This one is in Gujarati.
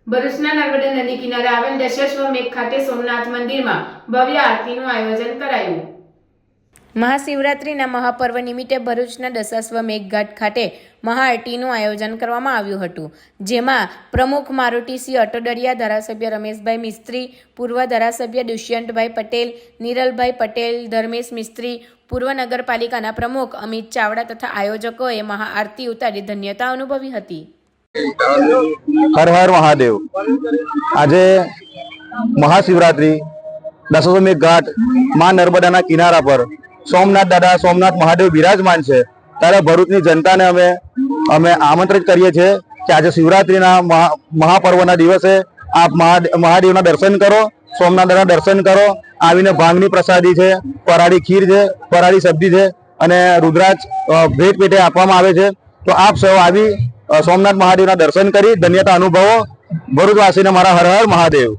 ભરૂચના નર્મદા નદી કિનારે આવેલ દશાશ્વમેઘ ખાતે સોમનાથ મંદિરમાં ભવ્ય આરતીનું આયોજન કરાયું। મહાશિવરાત્રિના મહાપર્વ નિમિત્તે ભરૂચના દશાશ્વમેઘ ઘાટ ખાતે મહાઆરતીનું આયોજન કરવામાં આવ્યું હતું, જેમાં પ્રમુખ મારુતિસિંહ અટોદરિયા, ધારાસભ્ય રમેશભાઈ મિસ્ત્રી, પૂર્વ ધારાસભ્ય દુષ્યંતભાઈ પટેલ, નિરલભાઈ પટેલ, ધર્મેશ મિસ્ત્રી, પૂર્વ નગરપાલિકાના પ્રમુખ અમિત ચાવડા તથા આયોજકોએ મહાઆરતી ઉતારી ધન્યતા અનુભવી હતી। હર હર મહાદેવ। આજે મહાશિવરાત્રી દશાશ્વમેઘ ઘાટ માં નર્મદાના કિનારા પર સોમનાથ દાદા સોમનાથ મહાદેવ બિરાજમાન છે, ત્યારે ભરૂચની જનતાને અમે આમંત્રિત કરીએ છીએ કે આજે શિવરાત્રીના મહાપર્વના દિવસે આપ મહાદેવના દર્શન કરો, સોમનાથ દાદા દર્શન કરો। આવીને ભાંગની પ્રસાદી છે, ફરાળી ખીર છે, ફરાળી સબ્જી છે અને રુદ્રાક્ષ ભેટ પેટે આપવામાં આવે છે। તો આપ સૌ આવી સોમનાથ મહાદેવના દર્શન કરી ધન્યતા અનુભવો। ભરૂચવાસીને મારા હર હર મહાદેવ।